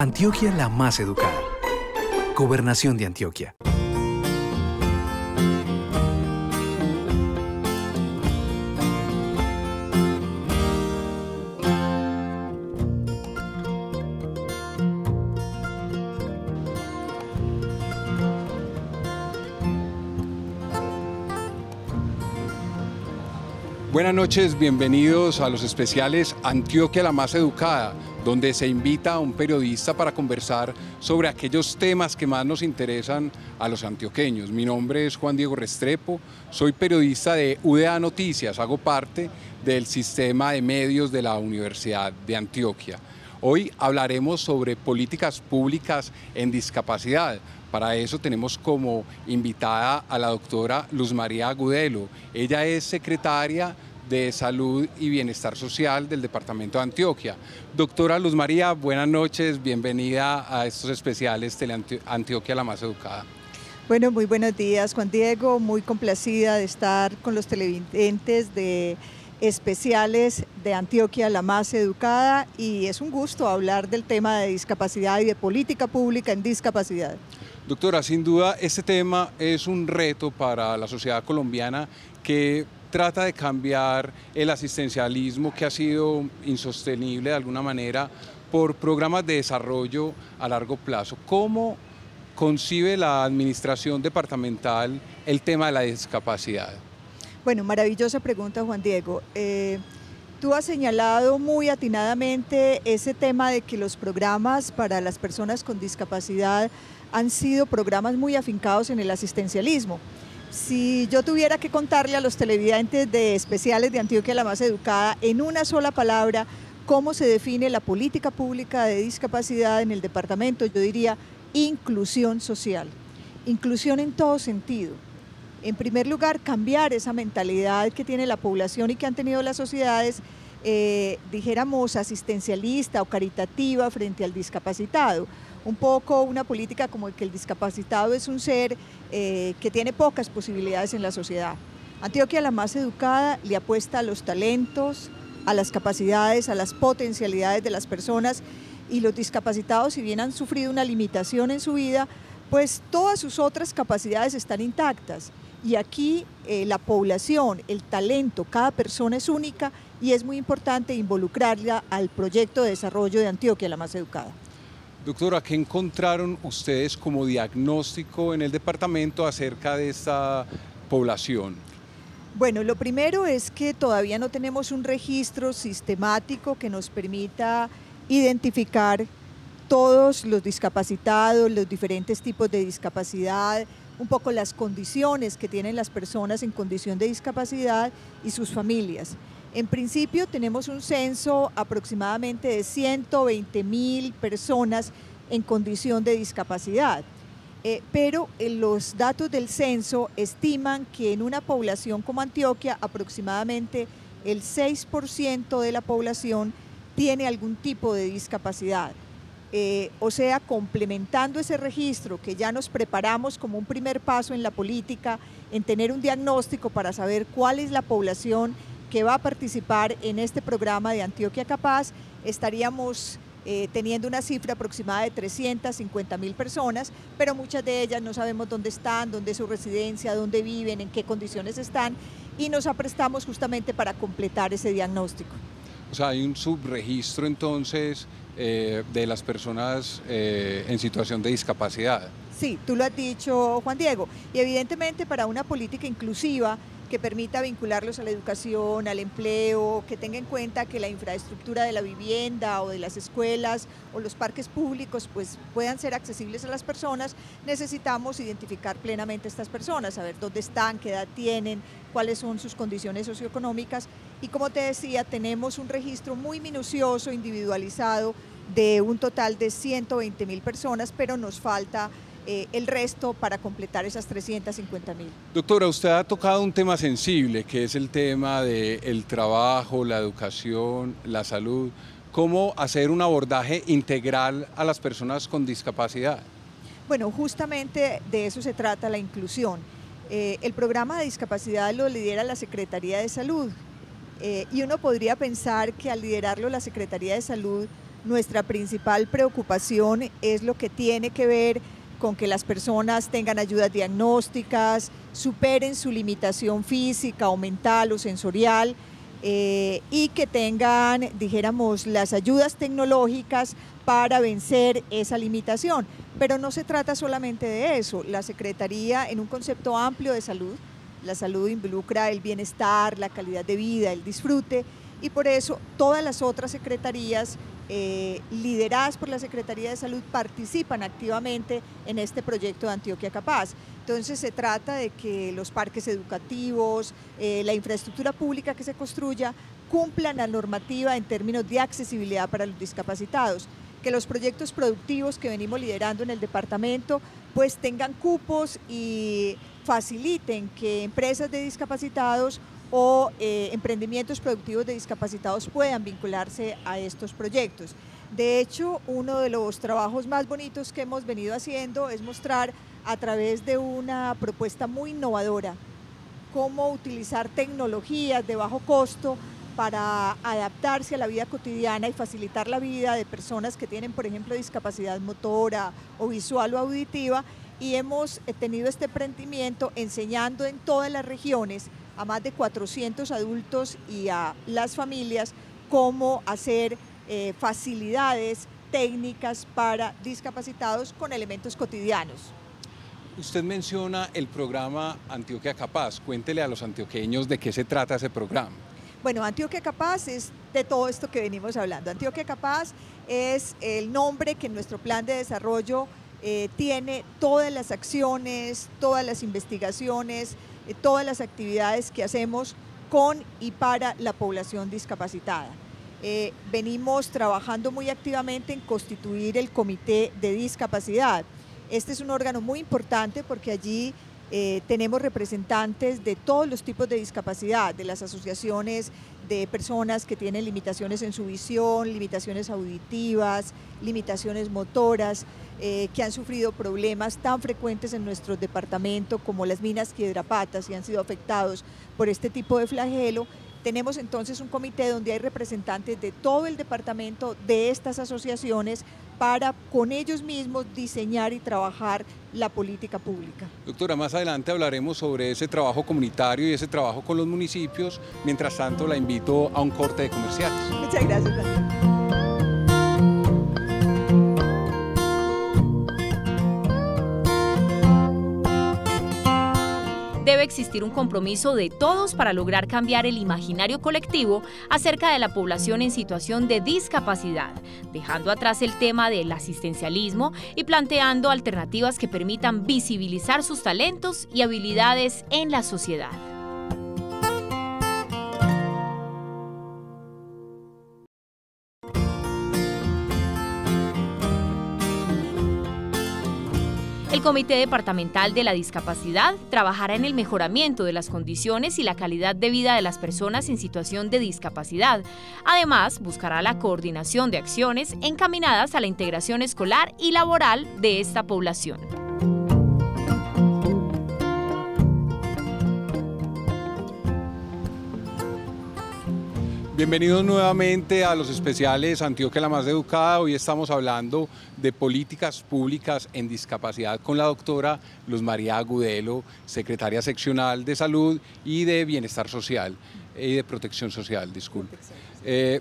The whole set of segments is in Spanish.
Antioquia la más educada. Gobernación de Antioquia. Buenas noches, bienvenidos a los especiales Antioquia la más educada, donde se invita a un periodista para conversar sobre aquellos temas que más nos interesan a los antioqueños. Mi nombre es Juan Diego Restrepo, soy periodista de UDA Noticias, hago parte del sistema de medios de la Universidad de Antioquia. Hoy hablaremos sobre políticas públicas en discapacidad. Para eso tenemos como invitada a la doctora Luz María Agudelo. Ella es secretaria de Salud y Bienestar Social del Departamento de Antioquia. Doctora Luz María, buenas noches, bienvenida a estos especiales de Antioquia la más educada. Bueno, muy buenos días, Juan Diego, muy complacida de estar con los televidentes de especiales de Antioquia la más educada, y es un gusto hablar del tema de discapacidad y de política pública en discapacidad. Doctora, sin duda este tema es un reto para la sociedad colombiana que trata de cambiar el asistencialismo que ha sido insostenible de alguna manera por programas de desarrollo a largo plazo. ¿Cómo concibe la administración departamental el tema de la discapacidad? Bueno, maravillosa pregunta, Juan Diego. Tú has señalado muy atinadamente ese tema de que los programas para las personas con discapacidad han sido programas muy afincados en el asistencialismo. Si yo tuviera que contarle a los televidentes de especiales de Antioquia la más educada en una sola palabra cómo se define la política pública de discapacidad en el departamento, yo diría inclusión social, inclusión en todo sentido. En primer lugar, cambiar esa mentalidad que tiene la población y que han tenido las sociedades, dijéramos, asistencialista o caritativa frente al discapacitado. Un poco una política como que el discapacitado es un ser que tiene pocas posibilidades en la sociedad. Antioquia la más educada le apuesta a los talentos, a las capacidades, a las potencialidades de las personas, y los discapacitados, si bien han sufrido una limitación en su vida, pues todas sus otras capacidades están intactas. Y aquí la población, el talento, cada persona es única y es muy importante involucrarla al proyecto de desarrollo de Antioquia la más educada. Doctora, ¿qué encontraron ustedes como diagnóstico en el departamento acerca de esta población? Bueno, lo primero es que todavía no tenemos un registro sistemático que nos permita identificar todos los discapacitados, los diferentes tipos de discapacidad, un poco las condiciones que tienen las personas en condición de discapacidad y sus familias. En principio tenemos un censo aproximadamente de 120.000 personas en condición de discapacidad, pero los datos del censo estiman que en una población como Antioquia aproximadamente el 6% de la población tiene algún tipo de discapacidad. O sea, complementando ese registro que ya nos preparamos como un primer paso en la política, en tener un diagnóstico para saber cuál es la población que va a participar en este programa de Antioquia Capaz, estaríamos teniendo una cifra aproximada de 350.000 personas, pero muchas de ellas no sabemos dónde están, dónde es su residencia, dónde viven, en qué condiciones están, y nos aprestamos justamente para completar ese diagnóstico. O sea, hay un subregistro entonces de las personas en situación de discapacidad. Sí, tú lo has dicho, Juan Diego, y evidentemente para una política inclusiva que permita vincularlos a la educación, al empleo, que tenga en cuenta que la infraestructura de la vivienda o de las escuelas o los parques públicos pues puedan ser accesibles a las personas, necesitamos identificar plenamente a estas personas, saber dónde están, qué edad tienen, cuáles son sus condiciones socioeconómicas, y como te decía, tenemos un registro muy minucioso, individualizado, de un total de 120.000 personas, pero nos falta el resto para completar esas 350.000. Doctora, usted ha tocado un tema sensible, que es el tema del trabajo, la educación, la salud. ¿Cómo hacer un abordaje integral a las personas con discapacidad? Bueno, justamente de eso se trata la inclusión. El programa de discapacidad lo lidera la Secretaría de Salud, y uno podría pensar que al liderarlo la Secretaría de Salud nuestra principal preocupación es lo que tiene que ver con que las personas tengan ayudas diagnósticas, superen su limitación física o mental o sensorial, y que tengan, dijéramos, las ayudas tecnológicas para vencer esa limitación. Pero no se trata solamente de eso. La Secretaría, en un concepto amplio de salud, la salud involucra el bienestar, la calidad de vida, el disfrute, y por eso todas las otras secretarías lideradas por la Secretaría de Salud participan activamente en este proyecto de Antioquia Capaz. Entonces se trata de que los parques educativos, la infraestructura pública que se construya, cumplan la normativa en términos de accesibilidad para los discapacitados, que los proyectos productivos que venimos liderando en el departamento pues tengan cupos y faciliten que empresas de discapacitados o emprendimientos productivos de discapacitados puedan vincularse a estos proyectos. De hecho, uno de los trabajos más bonitos que hemos venido haciendo es mostrar a través de una propuesta muy innovadora cómo utilizar tecnologías de bajo costo para adaptarse a la vida cotidiana y facilitar la vida de personas que tienen, por ejemplo, discapacidad motora o visual o auditiva, y hemos tenido este emprendimiento enseñando en todas las regiones a más de 400 adultos y a las familias cómo hacer facilidades técnicas para discapacitados con elementos cotidianos. Usted menciona el programa Antioquia Capaz. Cuéntele a los antioqueños de qué se trata ese programa. Bueno, Antioquia Capaz es de todo esto que venimos hablando. Antioquia Capaz es el nombre que en nuestro plan de desarrollo tiene todas las acciones, todas las investigaciones, todas las actividades que hacemos con y para la población discapacitada. Venimos trabajando muy activamente en constituir el Comité de Discapacidad. Este es un órgano muy importante porque allí tenemos representantes de todos los tipos de discapacidad, de las asociaciones de personas que tienen limitaciones en su visión, limitaciones auditivas, limitaciones motoras, que han sufrido problemas tan frecuentes en nuestro departamento como las minas Piedrapatas y han sido afectados por este tipo de flagelo. Tenemos entonces un comité donde hay representantes de todo el departamento de estas asociaciones para con ellos mismos diseñar y trabajar la política pública. Doctora, más adelante hablaremos sobre ese trabajo comunitario y ese trabajo con los municipios. Mientras tanto, la invito a un corte de comerciales. Muchas gracias, Daniel. Debe existir un compromiso de todos para lograr cambiar el imaginario colectivo acerca de la población en situación de discapacidad, dejando atrás el tema del asistencialismo y planteando alternativas que permitan visibilizar sus talentos y habilidades en la sociedad. El Comité Departamental de la Discapacidad trabajará en el mejoramiento de las condiciones y la calidad de vida de las personas en situación de discapacidad. Además, buscará la coordinación de acciones encaminadas a la integración escolar y laboral de esta población. Bienvenidos nuevamente a los especiales Antioquia la más educada. Hoy estamos hablando de políticas públicas en discapacidad con la doctora Luz María Agudelo, secretaria seccional de Salud y de Bienestar Social y de Protección Social, disculpe.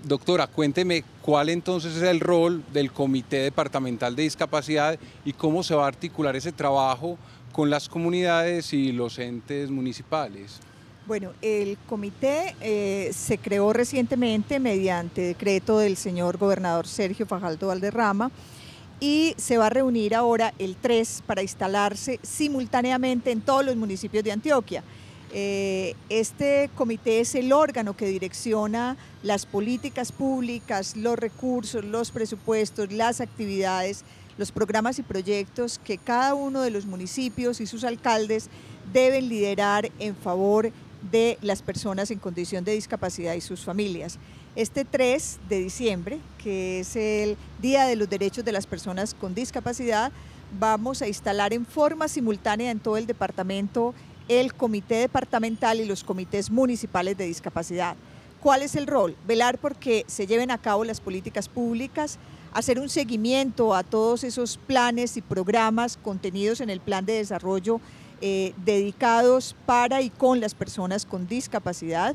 Doctora, cuénteme cuál entonces es el rol del Comité Departamental de Discapacidad y cómo se va a articular ese trabajo con las comunidades y los entes municipales. Bueno, el comité se creó recientemente mediante decreto del señor gobernador Sergio Fajardo Valderrama y se va a reunir ahora el 3 para instalarse simultáneamente en todos los municipios de Antioquia. Este comité es el órgano que direcciona las políticas públicas, los recursos, los presupuestos, las actividades, los programas y proyectos que cada uno de los municipios y sus alcaldes deben liderar en favor de las personas en condición de discapacidad y sus familias. Este 3 de diciembre, que es el Día de los Derechos de las Personas con Discapacidad, vamos a instalar en forma simultánea en todo el departamento el Comité Departamental y los comités municipales de discapacidad. ¿cuál es el rol? Velar porque se lleven a cabo las políticas públicas, hacer un seguimiento a todos esos planes y programas contenidos en el plan de desarrollo dedicados para y con las personas con discapacidad.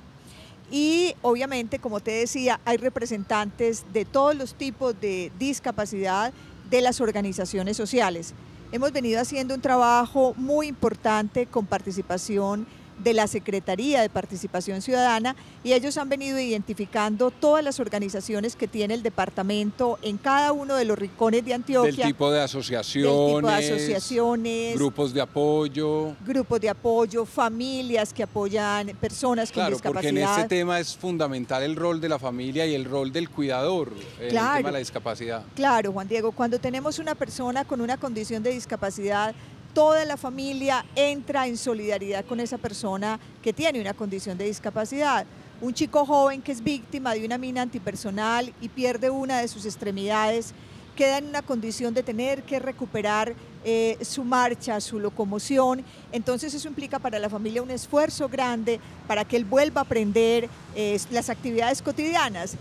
Y obviamente, como te decía, hay representantes de todos los tipos de discapacidad de las organizaciones sociales. Hemos venido haciendo un trabajo muy importante con participación de la Secretaría de Participación Ciudadana y ellos han venido identificando todas las organizaciones que tiene el departamento en cada uno de los rincones de Antioquia. Del tipo de asociaciones, grupos de apoyo, familias que apoyan personas con discapacidad. Claro, porque en este tema es fundamental el rol de la familia y el rol del cuidador en el tema de la discapacidad. Claro, Juan Diego, cuando tenemos una persona con una condición de discapacidad, toda la familia entra en solidaridad con esa persona que tiene una condición de discapacidad. Un chico joven que es víctima de una mina antipersonal y pierde una de sus extremidades, queda en una condición de tener que recuperar su marcha, su locomoción. Entonces eso implica para la familia un esfuerzo grande para que él vuelva a aprender las actividades cotidianas,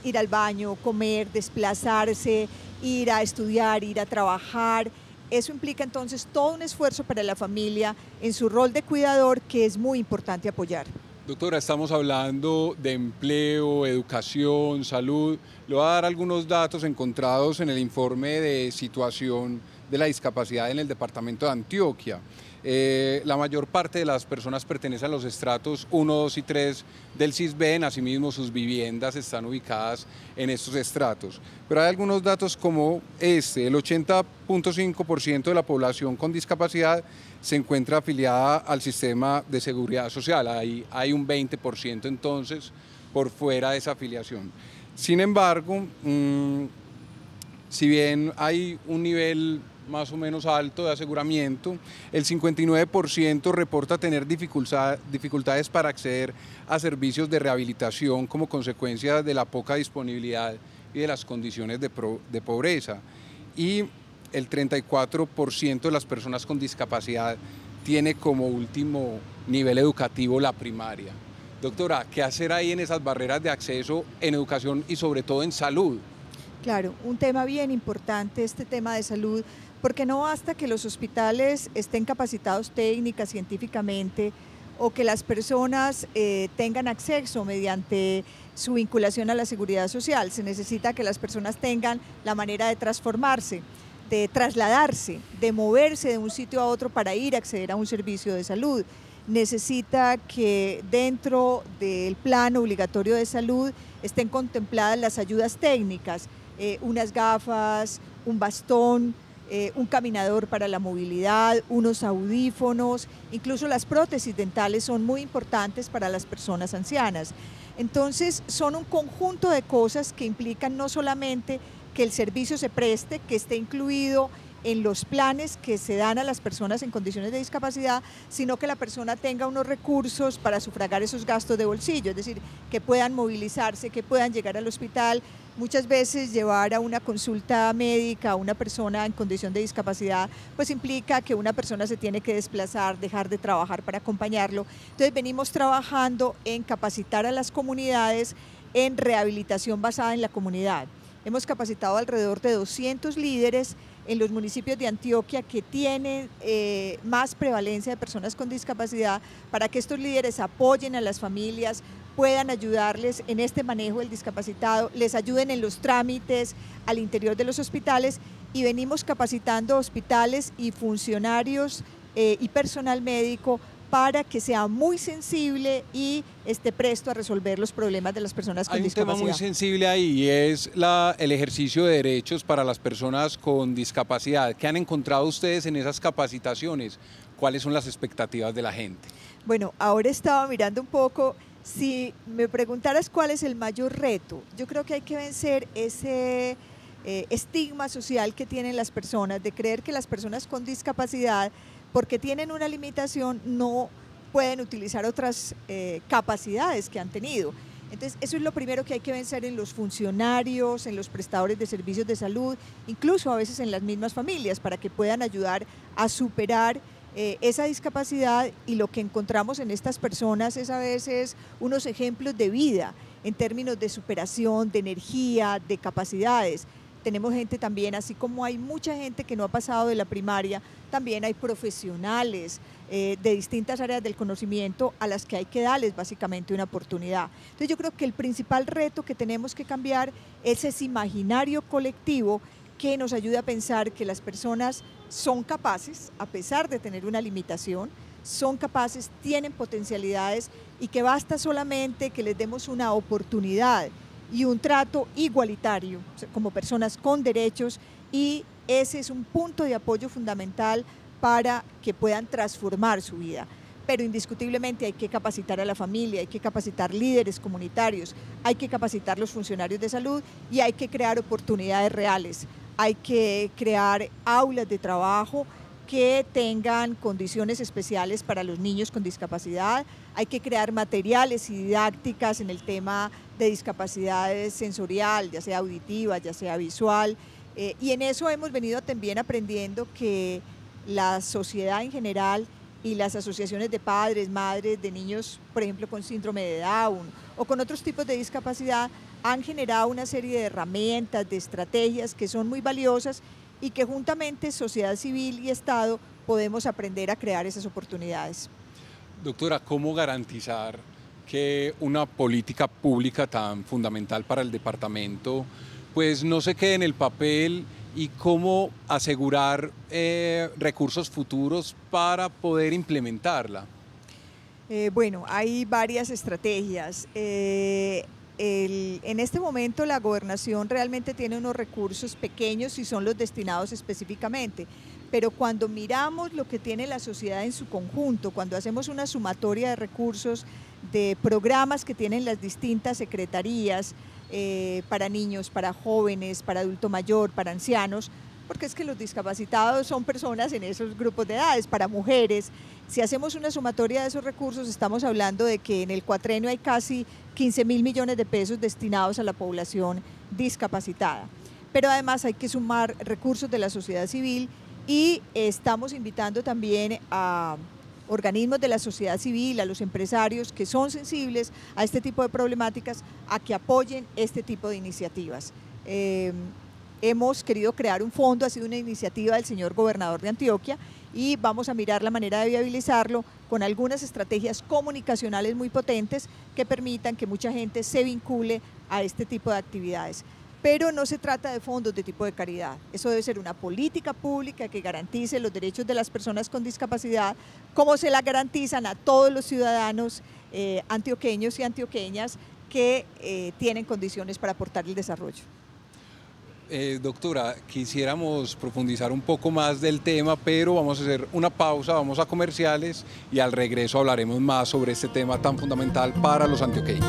ir al baño, comer, desplazarse, ir a estudiar, ir a trabajar. Eso implica entonces todo un esfuerzo para la familia en su rol de cuidador que es muy importante apoyar. Doctora, estamos hablando de empleo, educación, salud. Le voy a dar algunos datos encontrados en el informe de situación de la discapacidad en el departamento de Antioquia. La mayor parte de las personas pertenecen a los estratos 1, 2 y 3 del CISBEN, asimismo sus viviendas están ubicadas en estos estratos. Pero hay algunos datos como el 80.5% de la población con discapacidad se encuentra afiliada al sistema de seguridad social, ahí hay un 20% entonces por fuera de esa afiliación. Sin embargo, si bien hay un nivel más o menos alto de aseguramiento, el 59% reporta tener dificultades para acceder a servicios de rehabilitación como consecuencia de la poca disponibilidad y de las condiciones de pobreza. Y el 34% de las personas con discapacidad tiene como último nivel educativo la primaria. Doctora, ¿qué hacer ahí en esas barreras de acceso en educación y sobre todo en salud? Claro, un tema bien importante, este tema de salud, porque no basta que los hospitales estén capacitados técnica, científicamente, o que las personas tengan acceso mediante su vinculación a la seguridad social. Se necesita que las personas tengan la manera de transformarse, de trasladarse, de moverse de un sitio a otro para ir a acceder a un servicio de salud. Necesita que dentro del plan obligatorio de salud estén contempladas las ayudas técnicas, unas gafas, un bastón, un caminador para la movilidad, unos audífonos, incluso las prótesis dentales son muy importantes para las personas ancianas. Entonces son un conjunto de cosas que implican no solamente que el servicio se preste, que esté incluido en los planes que se dan a las personas en condiciones de discapacidad, sino que la persona tenga unos recursos para sufragar esos gastos de bolsillo, es decir, que puedan movilizarse, que puedan llegar al hospital. Muchas veces llevar a una consulta médica a una persona en condición de discapacidad, pues implica que una persona se tiene que desplazar, dejar de trabajar para acompañarlo. Entonces venimos trabajando en capacitar a las comunidades en rehabilitación basada en la comunidad. Hemos capacitado alrededor de 200 líderes en los municipios de Antioquia que tienen más prevalencia de personas con discapacidad para que estos líderes apoyen a las familias, puedan ayudarles en este manejo del discapacitado, les ayuden en los trámites al interior de los hospitales y venimos capacitando hospitales y funcionarios y personal médico para que sea muy sensible y esté presto a resolver los problemas de las personas con discapacidad. Hay un tema muy sensible ahí y es el ejercicio de derechos para las personas con discapacidad. ¿Qué han encontrado ustedes en esas capacitaciones? ¿Cuáles son las expectativas de la gente? Bueno, ahora estaba mirando un poco, si me preguntaras cuál es el mayor reto, yo creo que hay que vencer ese estigma social que tienen las personas de creer que las personas con discapacidad, porque tienen una limitación, no pueden utilizar otras capacidades que han tenido. Entonces, eso es lo primero que hay que vencer en los funcionarios, en los prestadores de servicios de salud, incluso a veces en las mismas familias, para que puedan ayudar a superar esa discapacidad. Y lo que encontramos en estas personas es a veces unos ejemplos de vida en términos de superación, de energía, de capacidades. Tenemos gente también, así como hay mucha gente que no ha pasado de la primaria, también hay profesionales de distintas áreas del conocimiento a las que hay que darles básicamente una oportunidad. Entonces yo creo que el principal reto que tenemos que cambiar es ese imaginario colectivo que nos ayude a pensar que las personas son capaces, a pesar de tener una limitación, son capaces, tienen potencialidades y que basta solamente que les demos una oportunidad y un trato igualitario como personas con derechos, y ese es un punto de apoyo fundamental para que puedan transformar su vida. Pero indiscutiblemente hay que capacitar a la familia, hay que capacitar líderes comunitarios, hay que capacitar los funcionarios de salud y hay que crear oportunidades reales, hay que crear aulas de trabajo que tengan condiciones especiales para los niños con discapacidad, hay que crear materiales y didácticas en el tema de discapacidad sensorial, ya sea auditiva, ya sea visual, y en eso hemos venido también aprendiendo que la sociedad en general y las asociaciones de padres, madres de niños, por ejemplo, con síndrome de Down o con otros tipos de discapacidad, han generado una serie de herramientas, de estrategias que son muy valiosas y que juntamente sociedad civil y Estado podemos aprender a crear esas oportunidades. Doctora, ¿cómo garantizar que una política pública tan fundamental para el departamento pues no se quede en el papel, y cómo asegurar recursos futuros para poder implementarla? Bueno, hay varias estrategias. En este momento la gobernación realmente tiene unos recursos pequeños y son los destinados específicamente, pero cuando miramos lo que tiene la sociedad en su conjunto, cuando hacemos una sumatoria de recursos, de programas que tienen las distintas secretarías para niños, para jóvenes, para adulto mayor, para ancianos, porque es que los discapacitados son personas en esos grupos de edades, para mujeres. Si hacemos una sumatoria de esos recursos, estamos hablando de que en el cuatrenio hay casi 15.000 millones de pesos destinados a la población discapacitada. Pero además hay que sumar recursos de la sociedad civil y estamos invitando también a organismos de la sociedad civil, a los empresarios que son sensibles a este tipo de problemáticas, a que apoyen este tipo de iniciativas. Hemos querido crear un fondo, ha sido una iniciativa del señor gobernador de Antioquia, y vamos a mirar la manera de viabilizarlo con algunas estrategias comunicacionales muy potentes que permitan que mucha gente se vincule a este tipo de actividades. Pero no se trata de fondos de tipo de caridad, eso debe ser una política pública que garantice los derechos de las personas con discapacidad, como se la garantizan a todos los ciudadanos antioqueños y antioqueñas que tienen condiciones para aportar el desarrollo. Doctora, quisiéramos profundizar un poco más del tema, pero vamos a hacer una pausa, vamos a comerciales y al regreso hablaremos más sobre este tema tan fundamental para los antioqueños.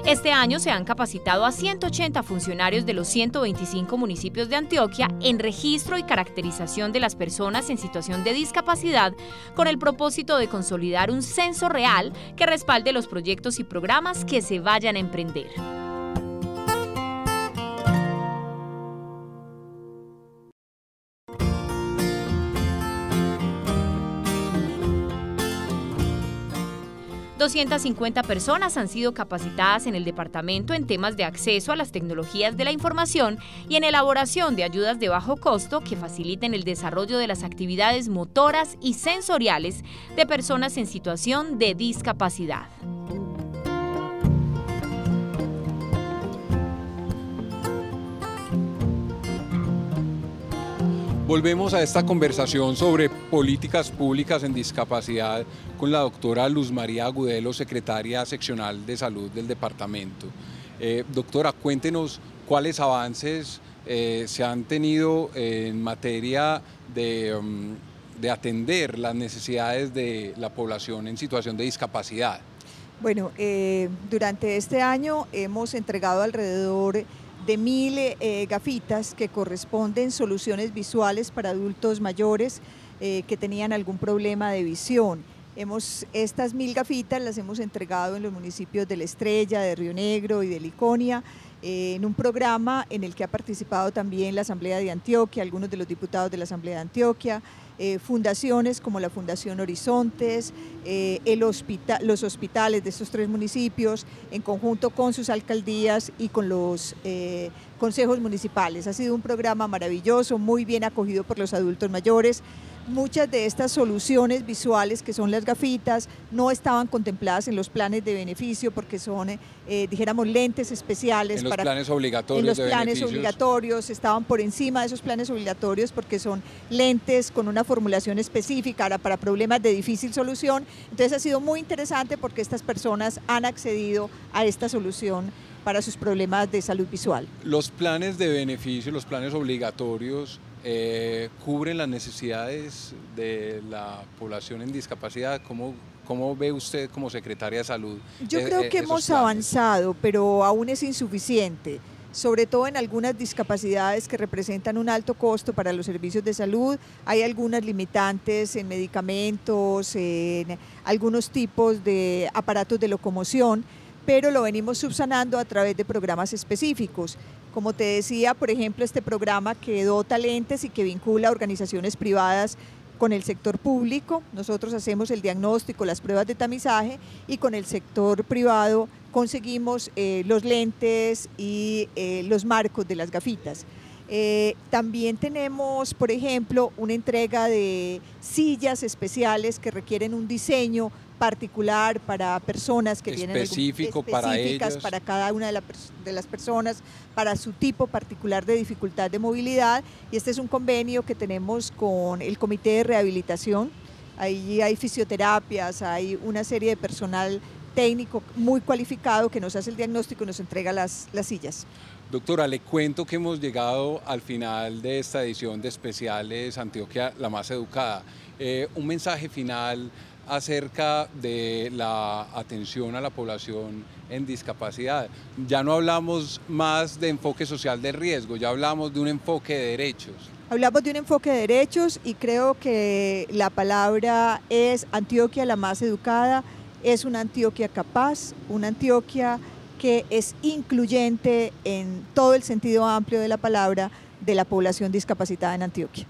Este año se han capacitado a 180 funcionarios de los 125 municipios de Antioquia en registro y caracterización de las personas en situación de discapacidad, con el propósito de consolidar un censo real que respalde los proyectos y programas que se vayan a emprender. ...250 personas han sido capacitadas en el departamento en temas de acceso a las tecnologías de la información y en elaboración de ayudas de bajo costo que faciliten el desarrollo de las actividades motoras y sensoriales de personas en situación de discapacidad. Volvemos a esta conversación sobre políticas públicas en discapacidad con la doctora Luz María Agudelo, secretaria seccional de salud del departamento. Doctora, cuéntenos cuáles avances se han tenido en materia de atender las necesidades de la población en situación de discapacidad. Bueno, durante este año hemos entregado alrededor de 1.000 gafitas que corresponden soluciones visuales para adultos mayores que tenían algún problema de visión. Estas 1.000 gafitas las hemos entregado en los municipios de La Estrella, de Río Negro y de Liconia, en un programa en el que ha participado también la Asamblea de Antioquia, algunos de los diputados de la Asamblea de Antioquia, fundaciones como la Fundación Horizontes, los hospitales de estos 3 municipios, en conjunto con sus alcaldías y con los consejos municipales. Ha sido un programa maravilloso, muy bien acogido por los adultos mayores. Muchas de estas soluciones visuales, que son las gafitas, no estaban contempladas en los planes de beneficio porque son, dijéramos, lentes especiales. En los planes obligatorios. En los planes obligatorios, estaban por encima de esos planes obligatorios porque son lentes con una formulación específica para problemas de difícil solución. Entonces ha sido muy interesante porque estas personas han accedido a esta solución para sus problemas de salud visual. Los planes de beneficio, los planes obligatorios, cubren las necesidades de la población en discapacidad. ¿Cómo ve usted como secretaria de Salud? Yo creo que hemos avanzado, pero aún es insuficiente, sobre todo en algunas discapacidades que representan un alto costo para los servicios de salud. Hay algunas limitantes en medicamentos, en algunos tipos de aparatos de locomoción, pero lo venimos subsanando a través de programas específicos. Como te decía, por ejemplo, este programa que dota lentes y que vincula a organizaciones privadas con el sector público. Nosotros hacemos el diagnóstico, las pruebas de tamizaje, y con el sector privado conseguimos los lentes y los marcos de las gafitas. También tenemos, por ejemplo, una entrega de sillas especiales que requieren un diseño particular para personas que tienen específicas para cada una de las personas, para su tipo particular de dificultad de movilidad, y este es un convenio que tenemos con el Comité de Rehabilitación. Ahí hay fisioterapias, hay una serie de personal técnico muy cualificado que nos hace el diagnóstico y nos entrega las sillas. Doctora, le cuento que hemos llegado al final de esta edición de Especiales Antioquia la Más Educada. Un mensaje final acerca de la atención a la población en discapacidad. Ya no hablamos más de enfoque social de riesgo, ya hablamos de un enfoque de derechos. Hablamos de un enfoque de derechos y creo que la palabra es Antioquia la Más Educada. Es una Antioquia capaz, una Antioquia que es incluyente en todo el sentido amplio de la palabra de la población discapacitada en Antioquia.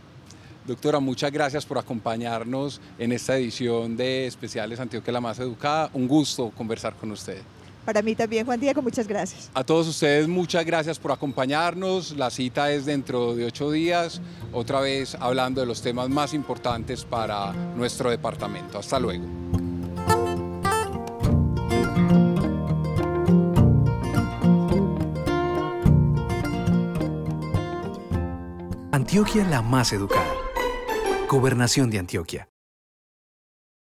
Doctora, muchas gracias por acompañarnos en esta edición de Especiales Antioquia la Más Educada. Un gusto conversar con usted. Para mí también, Juan Diego, muchas gracias. A todos ustedes, muchas gracias por acompañarnos. La cita es dentro de 8 días, otra vez hablando de los temas más importantes para nuestro departamento. Hasta luego. Antioquia la Más Educada. Gobernación de Antioquia.